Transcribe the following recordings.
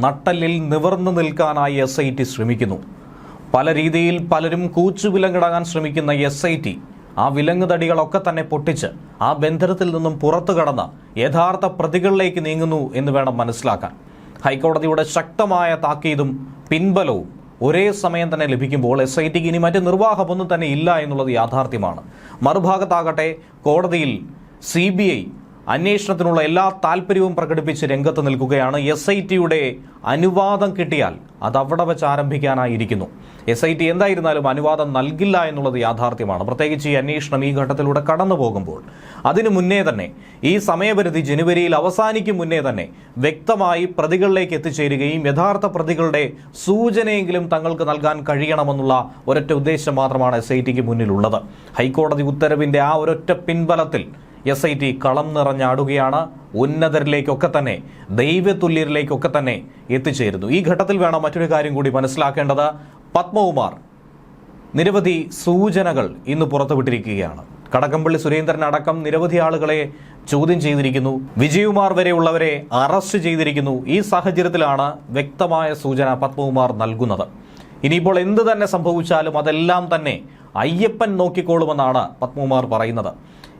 നട്ടലിൽ നിവർന്നു നിൽക്കാനായി SIT ശ്രമിക്കുന്നു. പല രീതിയിൽ പലരും കൂച്ചുവിലങ്ങിടാൻ ശ്രമിക്കുന്ന SIT ആ വിലങ്ങുതടികളൊക്കെ തന്നെ പൊട്ടിച്ച് ആ ബന്ധനത്തിൽ നിന്നും പുറത്തു കടന്ന് യഥാർത്ഥ പ്രതികളിലേക്ക് നീങ്ങുന്നു എന്ന് വേണം മനസ്സിലാക്കാൻ. ഹൈക്കോടതിയുടെ ശക്തമായ താക്കീതും പിൻബലവും ഒരേ സമയം തന്നെ ലഭിക്കുമ്പോൾ SITക്ക് ഇനി മറ്റ് നിർവാഹമൊന്നും തന്നെ ഇല്ല എന്നുള്ളത് യാഥാർത്ഥ്യമാണ്. മറുഭാഗത്താകട്ടെ കോടതിയിൽ CBI അന്വേഷണത്തിനുള്ള എല്ലാ താല്പര്യവും പ്രകടിപ്പിച്ച് രംഗത്ത് നിൽക്കുകയാണ്. SITയുടെ അനുവാദം കിട്ടിയാൽ അത് അവിടെ വെച്ച് ആരംഭിക്കാനായിരിക്കുന്നു. SIT എന്തായിരുന്നാലും അനുവാദം നൽകില്ല എന്നുള്ളത് യാഥാർത്ഥ്യമാണ്. പ്രത്യേകിച്ച് ഈ അന്വേഷണം ഈ ഘട്ടത്തിലൂടെ കടന്നു പോകുമ്പോൾ അതിനു മുന്നേ തന്നെ ഈ സമയപരിധി ജനുവരിയിൽ അവസാനിക്കും മുന്നേ തന്നെ വ്യക്തമായി പ്രതികളിലേക്ക് എത്തിച്ചേരുകയും യഥാർത്ഥ പ്രതികളുടെ സൂചനയെങ്കിലും തങ്ങൾക്ക് നൽകാൻ കഴിയണമെന്നുള്ള ഒരൊറ്റ ഉദ്ദേശം മാത്രമാണ് SITക്ക് മുന്നിലുള്ളത്. ഹൈക്കോടതി ഉത്തരവിന്റെ ആ ഒരൊറ്റ പിൻബലത്തിൽ SIT കളം നിറഞ്ഞാടുകയാണ്. ഉന്നതരിലേക്കൊക്കെ തന്നെ ദൈവതുല്യരിലേക്കൊക്കെ തന്നെ എത്തിച്ചേരുന്നു. ഈ ഘട്ടത്തിൽ വേണം മറ്റൊരു കാര്യം കൂടി മനസ്സിലാക്കേണ്ടത്. പത്മകുമാർ നിരവധി സൂചനകൾ ഇന്ന് പുറത്തുവിട്ടിരിക്കുകയാണ്. കടകംപള്ളി സുരേന്ദ്രൻ അടക്കം നിരവധി ആളുകളെ ചോദ്യം ചെയ്തിരിക്കുന്നു. വിജയകുമാർ വരെയുള്ളവരെ അറസ്റ്റ് ചെയ്തിരിക്കുന്നു. ഈ സാഹചര്യത്തിലാണ് വ്യക്തമായ സൂചന പത്മകുമാർ നൽകുന്നത്. ഇനിയിപ്പോൾ എന്ത് തന്നെ സംഭവിച്ചാലും അതെല്ലാം തന്നെ അയ്യപ്പൻ നോക്കിക്കോളുമെന്നാണ് പത്മകുമാർ പറയുന്നത്.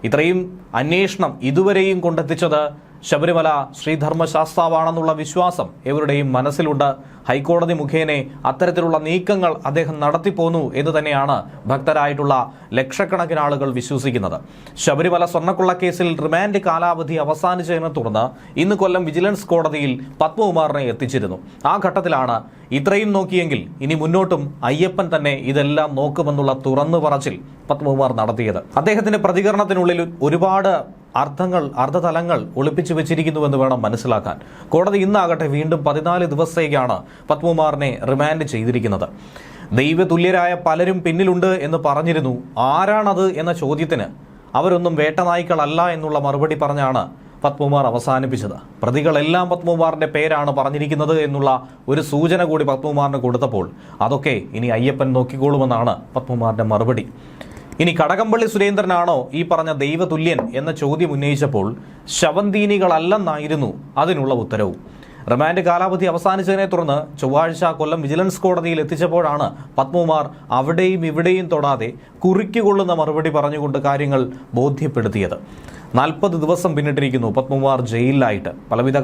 ഇത്രയും അന്വേഷണം ഇതുവരെയും കൊണ്ടെത്തിച്ചത് ശബരിമല ശ്രീധർമ്മശാസ്താവാണെന്നുള്ള വിശ്വാസം എവരുടെയും മനസ്സിലുണ്ട്. ഹൈക്കോടതി മുഖേന അത്തരത്തിലുള്ള നീക്കങ്ങൾ അദ്ദേഹം നടത്തിപ്പോന്നു എന്ന് തന്നെയാണ് ഭക്തരായിട്ടുള്ള ലക്ഷക്കണക്കിന് ആളുകൾ വിശ്വസിക്കുന്നത്. ശബരിമല സ്വർണ്ണക്കൊള്ളക്കേസിൽ റിമാൻഡ് കാലാവധി അവസാനിച്ചതിനെ തുടർന്ന് ഇന്ന് കൊല്ലം വിജിലൻസ് കോടതിയിൽ പത്മകുമാറിനെ എത്തിച്ചിരുന്നു. ആ ഘട്ടത്തിലാണ് ഇത്രയും നോക്കിയെങ്കിൽ ഇനി മുന്നോട്ടും അയ്യപ്പൻ തന്നെ ഇതെല്ലാം നോക്കുമെന്നുള്ള തുറന്നു പറച്ചിൽ പത്മകുമാർ നടത്തിയത്. അദ്ദേഹത്തിന്റെ പ്രതികരണത്തിനുള്ളിൽ ഒരുപാട് അർത്ഥതലങ്ങൾ ഒളിപ്പിച്ചു വെച്ചിരിക്കുന്നുവെന്ന് വേണം മനസ്സിലാക്കാൻ. കോടതി ഇന്നാകട്ടെ വീണ്ടും 14 ദിവസത്തേക്കാണ് പത്മകുമാറിനെ റിമാൻഡ് ചെയ്തിരിക്കുന്നത്. ദൈവതുല്യരായ പലരും പിന്നിലുണ്ട് എന്ന് പറഞ്ഞിരുന്നു. ആരാണത് എന്ന ചോദ്യത്തിന് അവരൊന്നും വേട്ടനായ്ക്കളല്ല എന്നുള്ള മറുപടി പറഞ്ഞാണ് പത്മകുമാർ അവസാനിപ്പിച്ചത്. പ്രതികളെല്ലാം പത്മകുമാറിന്റെ പേരാണ് പറഞ്ഞിരിക്കുന്നത് എന്നുള്ള ഒരു സൂചന കൂടി പത്മകുമാറിന് കൊടുത്തപ്പോൾ അതൊക്കെ ഇനി അയ്യപ്പൻ നോക്കിക്കോളുമെന്നാണ് പത്മകുമാറിന്റെ മറുപടി. ഇനി കടകംപള്ളി സുരേന്ദ്രനാണോ ഈ പറഞ്ഞ ദൈവതുല്യൻ എന്ന ചോദ്യം ഉന്നയിച്ചപ്പോൾ ശവന്തീനികളല്ലെന്നായിരുന്നു അതിനുള്ള ഉത്തരവും. റിമാൻഡ് കാലാവധി അവസാനിച്ചതിനെ തുടർന്ന് ചൊവ്വാഴ്ച കൊല്ലം വിജിലൻസ് കോടതിയിൽ എത്തിച്ചപ്പോഴാണ് പത്മകുമാർ അവിടെയും ഇവിടെയും തൊടാതെ കുറിക്കുകൊള്ളുന്ന മറുപടി പറഞ്ഞുകൊണ്ട് കാര്യങ്ങൾ ബോധ്യപ്പെടുത്തിയത്. 40 ദിവസം പിന്നിട്ടിരിക്കുന്നു പത്മകുമാർ ജയിലിലായിട്ട്. പലവിധ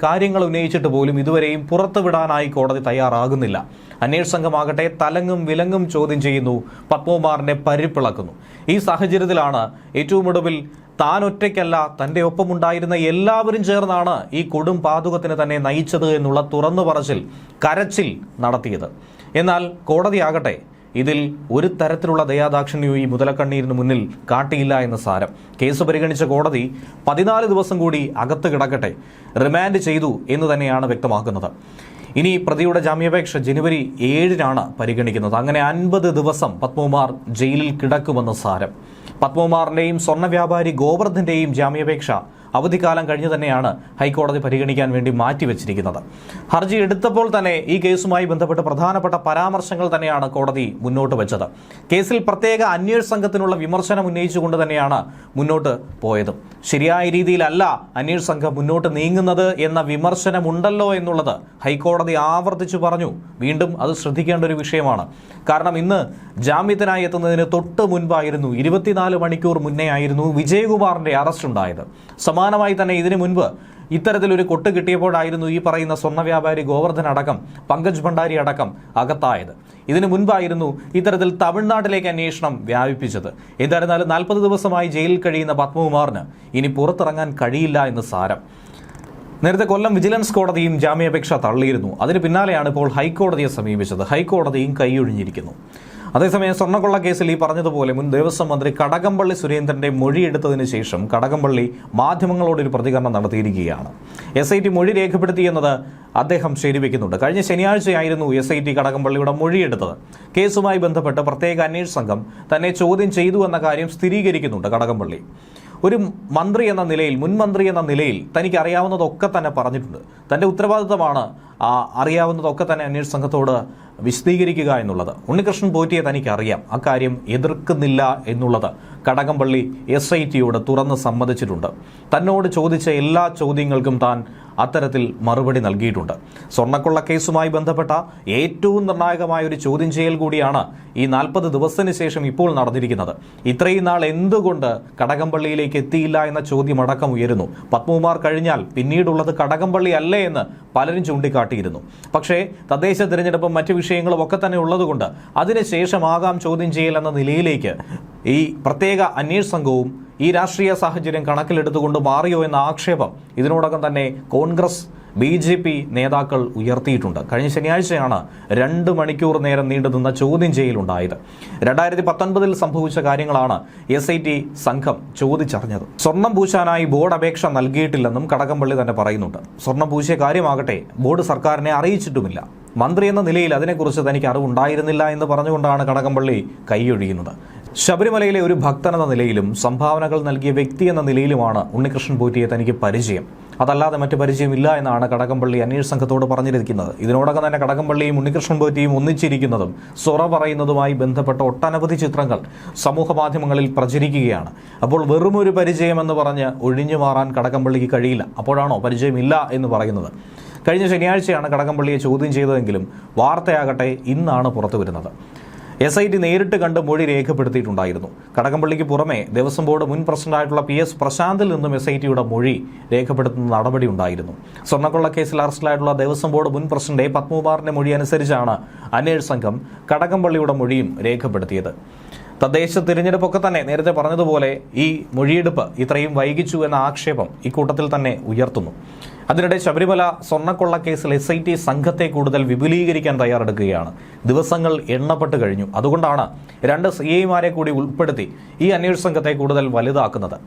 കാര്യങ്ങൾ ഉന്നയിച്ചിട്ട് പോലും ഇതുവരെയും പുറത്തുവിടാനായി കോടതി തയ്യാറാകുന്നില്ല. അന്വേഷണ സംഘമാകട്ടെ തലങ്ങും വിലങ്ങും ചോദ്യം ചെയ്യുന്നു, പത്മകുമാറിനെ പരിപ്പിളക്കുന്നു. ഈ സാഹചര്യത്തിലാണ് ഏറ്റവും ഒടുവിൽ താൻ ഒറ്റയ്ക്കല്ല, തന്റെ ഒപ്പമുണ്ടായിരുന്ന എല്ലാവരും ചേർന്നാണ് ഈ കൊടും പാതകത്തിന് തന്നെ നയിച്ചത് എന്നുള്ള തുറന്നു പറച്ചിൽ, കരച്ചിൽ നടത്തിയത്. എന്നാൽ കോടതിയാകട്ടെ ഇതിൽ ഒരു തരത്തിലുള്ള ദയാദാക്ഷിണ്യവും ഈ മുതലക്കണ്ണീരിന് മുന്നിൽ കാട്ടിയില്ല എന്ന് സാരം. കേസ് പരിഗണിച്ച കോടതി 14 ദിവസം കൂടി അകത്ത് കിടക്കട്ടെ, റിമാൻഡ് ചെയ്തു എന്ന് തന്നെയാണ് വ്യക്തമാക്കുന്നത്. ഇനി പ്രതിയുടെ ജാമ്യാപേക്ഷ ജനുവരി 7-നാണ് പരിഗണിക്കുന്നത്. അങ്ങനെ 50 ദിവസം പത്മകുമാർ ജയിലിൽ കിടക്കുമെന്ന് സാരം. പത്മകുമാറിന്റെയും സ്വർണ്ണ വ്യാപാരി ഗോവർദ്ധന്റെയും ജാമ്യാപേക്ഷ അവധിക്കാലം കഴിഞ്ഞ് തന്നെയാണ് ഹൈക്കോടതി പരിഗണിക്കാൻ വേണ്ടി മാറ്റിവെച്ചിരിക്കുന്നത്. ഹർജി എടുത്തപ്പോൾ തന്നെ ഈ കേസുമായി ബന്ധപ്പെട്ട് പ്രധാനപ്പെട്ട പരാമർശങ്ങൾ തന്നെയാണ് കോടതി മുന്നോട്ട് വെച്ചത്. കേസിൽ പ്രത്യേക അന്വേഷണ സംഘത്തിനുള്ള വിമർശനം ഉന്നയിച്ചുകൊണ്ട് തന്നെയാണ് മുന്നോട്ട് പോയത്. ശരിയായ രീതിയിലല്ല അന്വേഷണ സംഘം മുന്നോട്ട് നീങ്ങുന്നത് എന്ന വിമർശനമുണ്ടല്ലോ എന്നുള്ളത് ഹൈക്കോടതി ആവർത്തിച്ചു പറഞ്ഞു. വീണ്ടും അത് ശ്രദ്ധിക്കേണ്ട ഒരു വിഷയമാണ്. കാരണം ഇന്ന് ജാമ്യത്തിനായി എത്തുന്നതിന് തൊട്ട് മുൻപായിരുന്നു, 24 മണിക്കൂർ മുന്നേ ആയിരുന്നു വിജയകുമാറിന്റെ അറസ്റ്റ് ഉണ്ടായത്. സമാനമായി തന്നെ ഇതിനു മുൻപ് ഇത്തരത്തിലൊരു കൊട്ട് കിട്ടിയപ്പോഴായിരുന്നു ഈ പറയുന്ന സ്വർണ്ണ വ്യാപാരി ഗോവർദ്ധൻ അടക്കം പങ്കജ് ഭണ്ഡാരി അടക്കം അകത്തായത്. ഇതിനു മുൻപായിരുന്നു ഇത്തരത്തിൽ തമിഴ്നാട്ടിലേക്ക് അന്വേഷണം വ്യാപിപ്പിച്ചത്. എന്തായിരുന്നാലും 40 ദിവസമായി ജയിലിൽ കഴിയുന്ന പത്മകുമാറിന് ഇനി പുറത്തിറങ്ങാൻ കഴിയില്ല എന്ന് സാരം. നേരത്തെ കൊല്ലം വിജിലൻസ് കോടതിയും ജാമ്യാപേക്ഷ തള്ളിയിരുന്നു. അതിന് പിന്നാലെയാണ് ഇപ്പോൾ ഹൈക്കോടതിയെ സമീപിച്ചത്. ഹൈക്കോടതിയും കൈയൊഴിഞ്ഞിരിക്കുന്നു. അതേസമയം സ്വർണ്ണക്കൊള്ള കേസിൽ ഈ പറഞ്ഞതുപോലെ മുൻ ദേവസ്വം മന്ത്രി കടകംപള്ളി സുരേന്ദ്രന്റെ മൊഴിയെടുത്തതിന് ശേഷം കടകംപള്ളി മാധ്യമങ്ങളോടൊരു പ്രതികരണം നടത്തിയിരിക്കുകയാണ്. SIT മൊഴി രേഖപ്പെടുത്തിയെന്നത് അദ്ദേഹം ശരിവെക്കുന്നുണ്ട്. കഴിഞ്ഞ ശനിയാഴ്ചയായിരുന്നു SIT കടകംപള്ളിയുടെ മൊഴിയെടുത്തത്. കേസുമായി ബന്ധപ്പെട്ട് പ്രത്യേക അന്വേഷണ സംഘം തന്നെ ചോദ്യം ചെയ്തു എന്ന കാര്യം സ്ഥിരീകരിക്കുന്നുണ്ട് കടകംപള്ളി. ഒരു മന്ത്രി എന്ന നിലയിൽ, മുൻ മന്ത്രി എന്ന നിലയിൽ തനിക്ക് അറിയാവുന്നതൊക്കെ തന്നെ പറഞ്ഞിട്ടുണ്ട്. തൻ്റെ ഉത്തരവാദിത്തമാണ് അറിയാവുന്നതൊക്കെ തന്നെ അന്വേഷണ സംഘത്തോട് വിശദീകരിക്കുക എന്നുള്ളത്. ഉണ്ണികൃഷ്ണൻ പോറ്റിയെ തനിക്കറിയാം, അക്കാര്യം എതിർക്കുന്നില്ല എന്നുള്ളത് കടകംപള്ളി SITയോട് തുറന്ന് സമ്മതിച്ചിട്ടുണ്ട്. തന്നോട് ചോദിച്ച എല്ലാ ചോദ്യങ്ങൾക്കും താൻ അത്തരത്തിൽ മറുപടി നൽകിയിട്ടുണ്ട്. സ്വർണ്ണക്കൊള്ള കേസുമായി ബന്ധപ്പെട്ട ഏറ്റവും നിർണായകമായ ഒരു ചോദ്യം ചെയ്യൽ കൂടിയാണ് ഈ 40 ദിവസത്തിന് ശേഷം ഇപ്പോൾ നടന്നിരിക്കുന്നത്. ഇത്രയും നാൾ എന്തുകൊണ്ട് കടകംപള്ളിയിലേക്ക് എത്തിയില്ല എന്ന ചോദ്യം അടക്കം ഉയരുന്നു. പത്മകുമാർ കഴിഞ്ഞാൽ പിന്നീടുള്ളത് കടകംപള്ളി അല്ലേ എന്ന് പലരും ചൂണ്ടിക്കാട്ടിയിരുന്നു. പക്ഷേ തദ്ദേശ തിരഞ്ഞെടുപ്പും മറ്റു വിഷയങ്ങളും ഒക്കെ തന്നെ ഉള്ളതുകൊണ്ട് അതിനുശേഷമാകാം ചോദ്യം ചെയ്യൽ എന്ന നിലയിലേക്ക് ഈ പ്രത്യേക അന്വേഷണ സംഘവും ഈ രാഷ്ട്രീയ സാഹചര്യം കണക്കിലെടുത്തുകൊണ്ട് മാറിയോ എന്ന ആക്ഷേപം ഇതിനോടകം തന്നെ കോൺഗ്രസ് BJP നേതാക്കൾ ഉയർത്തിയിട്ടുണ്ട്. കഴിഞ്ഞ ശനിയാഴ്ചയാണ് 2 മണിക്കൂർ നേരം നീണ്ടുനിന്ന ചോദ്യം ചെയ്യലുണ്ടായത്. 2019 സംഭവിച്ച കാര്യങ്ങളാണ് SIT സംഘം ചോദിച്ചറിഞ്ഞത്. സ്വർണം പൂശാനായി ബോർഡ് അപേക്ഷ നൽകിയിട്ടില്ലെന്നും കടകംപള്ളി തന്നെ പറയുന്നുണ്ട്. സ്വർണം പൂശിയ കാര്യമാകട്ടെ ബോർഡ് സർക്കാരിനെ അറിയിച്ചിട്ടുമില്ല. മന്ത്രി എന്ന നിലയിൽ അതിനെക്കുറിച്ച് തനിക്ക് അറിവുണ്ടായിരുന്നില്ല എന്ന് പറഞ്ഞുകൊണ്ടാണ് കടകംപള്ളി കൈയൊഴിയുന്നത്. ശബരിമലയിലെ ഒരു ഭക്തനെന്ന നിലയിലും സംഭാവനകൾ നൽകിയ വ്യക്തി എന്ന നിലയിലുമാണ് ഉണ്ണികൃഷ്ണൻ പോറ്റിയെ തനിക്ക് പരിചയം. അതല്ലാതെ മറ്റു പരിചയമില്ല എന്നാണ് കടകംപള്ളി അന്വേഷണ സംഘത്തോട് പറഞ്ഞിരിക്കുന്നത്. ഇതിനോടകം തന്നെ കടകംപള്ളിയും ഉണ്ണികൃഷ്ണൻ പോറ്റിയും ഒന്നിച്ചിരിക്കുന്നതും സൊറ പറയുന്നതുമായി ബന്ധപ്പെട്ട ഒട്ടനവധി ചിത്രങ്ങൾ സമൂഹ മാധ്യമങ്ങളിൽ പ്രചരിക്കുകയാണ്. അപ്പോൾ വെറുമൊരു പരിചയമെന്ന് പറഞ്ഞ് ഒഴിഞ്ഞു മാറാൻ കടകംപള്ളിക്ക് കഴിയില്ല. അപ്പോഴാണോ പരിചയമില്ല എന്ന് പറയുന്നത്? കഴിഞ്ഞ ശനിയാഴ്ചയാണ് കടകംപള്ളിയെ ചോദ്യം ചെയ്തതെങ്കിലും വാർത്തയാകട്ടെ ഇന്നാണ് പുറത്തു വരുന്നത്. SIT നേരിട്ട് കണ്ട് മൊഴി രേഖപ്പെടുത്തിയിട്ടുണ്ടായിരുന്നു. കടകംപള്ളിക്ക് പുറമെ ദേവസ്വം ബോർഡ് മുൻ പ്രസിഡന്റായിട്ടുള്ള PS പ്രശാന്തിൽ നിന്നും SITയുടെ മൊഴി രേഖപ്പെടുത്തുന്ന നടപടി ഉണ്ടായിരുന്നു. സ്വർണ്ണക്കൊള്ള കേസിൽ അറസ്റ്റിലായിട്ടുള്ള ദേവസ്വം ബോർഡ് മുൻ പ്രസിഡന്റ് പത്മകുമാറിന്റെ മൊഴി അനുസരിച്ചാണ് അന്വേഷണ സംഘം കടകംപള്ളിയുടെ മൊഴിയും രേഖപ്പെടുത്തിയത്. തദ്ദേശ തിരഞ്ഞെടുപ്പൊക്കെ തന്നെ നേരത്തെ പറഞ്ഞതുപോലെ ഈ മൊഴിയെടുപ്പ് ഇത്രയും വൈകിച്ചു എന്ന ആക്ഷേപം ഇക്കൂട്ടത്തിൽ തന്നെ ഉയർത്തുന്നു. അതിനിടെ ശബരിമല സ്വർണ്ണക്കൊള്ള കേസിൽ SIT സംഘത്തെ കൂടുതൽ വിപുലീകരിക്കാൻ തയ്യാറെടുക്കുകയാണ്. ദിവസങ്ങൾ എണ്ണപ്പെട്ട് കഴിഞ്ഞു. അതുകൊണ്ടാണ് 2 CIമാരെ കൂടി ഉൾപ്പെടുത്തി ഈ അന്വേഷണ സംഘത്തെ കൂടുതൽ വലുതാക്കുന്നത്.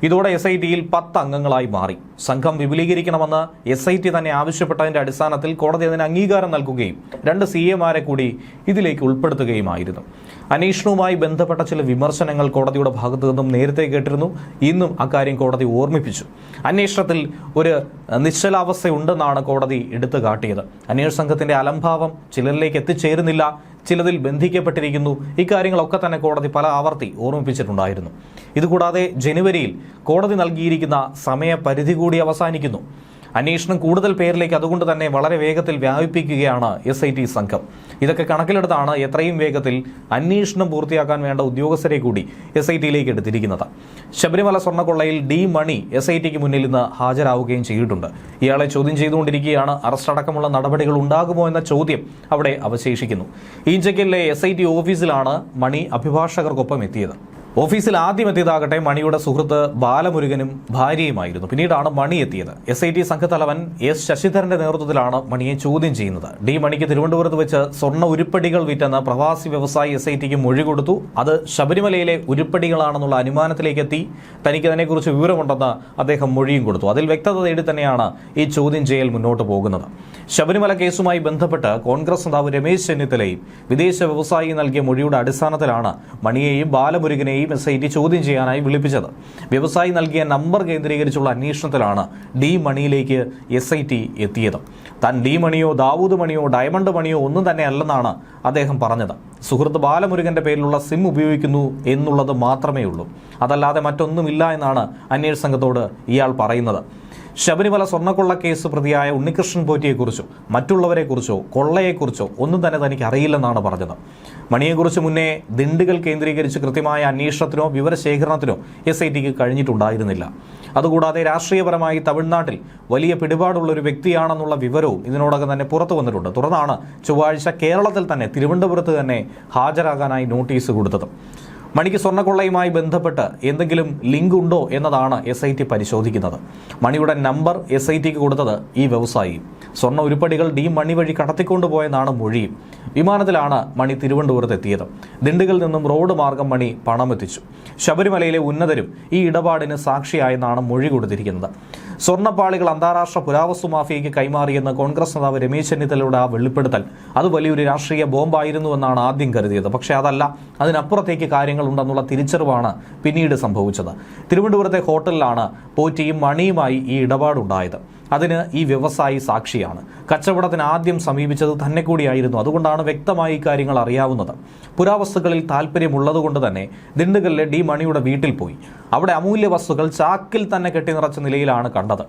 ഇതോടെ SITയിൽ 10 അംഗങ്ങളായി മാറി. സംഘം വിപുലീകരിക്കണമെന്ന് SIT തന്നെ ആവശ്യപ്പെട്ടതിന്റെ അടിസ്ഥാനത്തിൽ കോടതി അതിന് അംഗീകാരം നൽകുകയും 2 CIമാരെ കൂടി ഇതിലേക്ക് ഉൾപ്പെടുത്തുകയുമായിരുന്നു. അന്വേഷണവുമായി ബന്ധപ്പെട്ട ചില വിമർശനങ്ങൾ കോടതിയുടെ ഭാഗത്തു നിന്നും നേരത്തെ കേട്ടിരുന്നു. ഇന്നും അക്കാര്യം കോടതി ഓർമ്മിപ്പിച്ചു. അന്വേഷണത്തിൽ ഒരു നിശ്ചലാവസ്ഥയുണ്ടെന്നാണ് കോടതി എടുത്തു കാട്ടിയത്. അന്വേഷണ സംഘത്തിന്റെ അലംഭാവം ചിലരിലേക്ക് എത്തിച്ചേരുന്നില്ല, ചിലതിൽ ബന്ധിക്കപ്പെട്ടിരിക്കുന്നു. ഇക്കാര്യങ്ങളൊക്കെ തന്നെ കോടതി പല ആവർത്തി ഓർമ്മിപ്പിച്ചിട്ടുണ്ടായിരുന്നു. ഇതുകൂടാതെ ജനുവരിയിൽ കോടതി നൽകിയിരിക്കുന്ന സമയപരിധി കൂടി അവസാനിക്കുന്നു. അന്വേഷണം കൂടുതൽ പേരിലേക്ക് അതുകൊണ്ട് തന്നെ വളരെ വേഗത്തിൽ വ്യാപിപ്പിക്കുകയാണ് SIT സംഘം. ഇതൊക്കെ കണക്കിലെടുത്താണ് എത്രയും വേഗത്തിൽ അന്വേഷണം പൂർത്തിയാക്കാൻ വേണ്ട ഉദ്യോഗസ്ഥരെ കൂടി SITയിലേക്ക് എടുത്തിരിക്കുന്നത്. ശബരിമല സ്വർണ്ണക്കൊള്ളയിൽ D മണി SITക്ക് മുന്നിൽ ഇന്ന് ഹാജരാവുകയും ചെയ്തിട്ടുണ്ട്. ഇയാളെ ചോദ്യം ചെയ്തുകൊണ്ടിരിക്കുകയാണ്. അറസ്റ്റ് അടക്കമുള്ള നടപടികൾ ഉണ്ടാകുമോ എന്ന ചോദ്യം അവിടെ അവശേഷിക്കുന്നു. ഈഞ്ചക്കലിലെ SIT ഓഫീസിലാണ് മണി അഭിഭാഷകർക്കൊപ്പം എത്തിയത്. ഓഫീസിൽ ആദ്യം എത്തിയതാകട്ടെ മണിയുടെ സുഹൃത്ത് ബാലമുരുകനും ഭാര്യയുമായിരുന്നു. പിന്നീടാണ് മണി എത്തിയത്. SIT സംഘത്തലവൻ S ശശിധരന്റെ നേതൃത്വത്തിലാണ് മണിയെ ചോദ്യം ചെയ്യുന്നത്. D മണിക്ക് തിരുവനന്തപുരത്ത് വെച്ച് സ്വർണ്ണ ഉരുപ്പടികൾ വിറ്റെന്ന് പ്രവാസി വ്യവസായി SITക്ക് മൊഴി കൊടുത്തു. അത് ശബരിമലയിലെ ഉരുപ്പടികളാണെന്നുള്ള അനുമാനത്തിലേക്ക് എത്തി. തനിക്ക് അതിനെക്കുറിച്ച് വിവരമുണ്ടെന്ന് അദ്ദേഹം മൊഴിയും കൊടുത്തു. അതിൽ വ്യക്തത തേടി തന്നെയാണ് ഈ ചോദ്യം ചെയ്യൽ മുന്നോട്ട് പോകുന്നത്. ശബരിമല കേസുമായി ബന്ധപ്പെട്ട് കോൺഗ്രസ് നേതാവ് രമേശ് ചെന്നിത്തലയും വിദേശ വ്യവസായി നൽകിയ മൊഴിയുടെ അടിസ്ഥാനത്തിലാണ് മണിയെയും ബാലമുരുകനെയും SIT ചോദ്യം ചെയ്യാനായി വിളിപ്പിച്ചത്. വ്യവസായി നൽകിയ നമ്പർ കേന്ദ്രീകരിച്ചുള്ള അന്വേഷണത്തിലാണ് D മണിയിലേക്ക് SIT എത്തിയത്. താൻ D മണിയോ ദാവൂദ് മണിയോ ഡയമണ്ട് മണിയോ ഒന്നും തന്നെ അല്ലെന്നാണ് അദ്ദേഹം പറഞ്ഞത്. സുഹൃത്ത് ബാലമുരുകന്റെ പേരിലുള്ള സിം ഉപയോഗിക്കുന്നു എന്നുള്ളത് മാത്രമേ ഉള്ളൂ, അതല്ലാതെ മറ്റൊന്നുമില്ല എന്നാണ് അന്വേഷണ സംഘത്തോട് ഇയാൾ പറയുന്നത്. ശബരിമല സ്വർണ്ണക്കൊള്ള കേസ് പ്രതിയായ ഉണ്ണികൃഷ്ണൻ പോറ്റിയെക്കുറിച്ചോ മറ്റുള്ളവരെക്കുറിച്ചോ കൊള്ളയെക്കുറിച്ചോ ഒന്നും തന്നെ തനിക്ക് അറിയില്ലെന്നാണ് പറഞ്ഞത്. മണിയെക്കുറിച്ച് മുന്നേ ദിണ്ടുകൾ കേന്ദ്രീകരിച്ച് കൃത്യമായ അന്വേഷണത്തിനോ വിവരശേഖരണത്തിനോ SITക്ക് കഴിഞ്ഞിട്ടുണ്ടായിരുന്നില്ല. അതുകൂടാതെ രാഷ്ട്രീയപരമായി തമിഴ്നാട്ടിൽ വലിയ പിടിപാടുള്ള ഒരു വ്യക്തിയാണെന്നുള്ള വിവരവും ഇതിനോടകം തന്നെ പുറത്തു വന്നിട്ടുണ്ട്. തുടർന്നാണ് ചൊവ്വാഴ്ച കേരളത്തിൽ തന്നെ തിരുവനന്തപുരത്ത് തന്നെ ഹാജരാകാനായി നോട്ടീസ് കൊടുത്തത്. മണിക്ക് സ്വർണ്ണക്കൊള്ളയുമായി ബന്ധപ്പെട്ട് എന്തെങ്കിലും ലിങ്ക് ഉണ്ടോ എന്നതാണ് SIT പരിശോധിക്കുന്നത്. മണിയുടെ നമ്പർ SITക്ക് കൊടുത്തത് ഈ വ്യവസായി. സ്വർണ്ണ ഉരുപ്പടികൾ D മണി വഴി കടത്തിക്കൊണ്ടുപോയെന്നാണ് മൊഴിയും. വിമാനത്തിലാണ് മണി തിരുവനന്തപുരത്ത് എത്തിയത്. ദിണ്ടുകളിൽ നിന്നും റോഡ് മാർഗം മണി പണം എത്തിച്ചു. ശബരിമലയിലെ ഉന്നതരും ഈ ഇടപാടിന് സാക്ഷിയായെന്നാണ് മൊഴി കൊടുത്തിരിക്കുന്നത്. സ്വർണ്ണപ്പാളികൾ അന്താരാഷ്ട്ര പുരാവസ്തു മാഫിയയ്ക്ക് കൈമാറിയെന്ന് കോൺഗ്രസ് നേതാവ് രമേശ് ചെന്നിത്തലയുടെ ആ വെളിപ്പെടുത്തൽ അത് വലിയൊരു രാഷ്ട്രീയ ബോംബായിരുന്നുവെന്നാണ് ആദ്യം കരുതിയത്. പക്ഷേ അതല്ല, അതിനപ്പുറത്തേക്ക് കാര്യങ്ങളുണ്ടെന്നുള്ള തിരിച്ചറിവാണ് പിന്നീട് സംഭവിച്ചത്. തിരുവനന്തപുരത്തെ ഹോട്ടലിലാണ് പോറ്റിയും മണിയുമായി ഈ ഇടപാടുണ്ടായത്. അതിന് ഈ വ്യവസായി സാക്ഷിയാണ്. കച്ചവടത്തിന് ആദ്യം സമീപിച്ചത് തന്നെ കൂടിയായിരുന്നു. അതുകൊണ്ടാണ് വ്യക്തമായി കാര്യങ്ങൾ അറിയാവുന്നത്. പുരാവസ്തുക്കളിൽ താല്പര്യമുള്ളതുകൊണ്ട് തന്നെ ദിണ്ടുകളിലെ D മണിയുടെ വീട്ടിൽ പോയി. അവിടെ അമൂല്യ വസ്തുക്കൾ ചാക്കിൽ തന്നെ കെട്ടി നിറച്ച നിലയിലാണ് കണ്ടത്.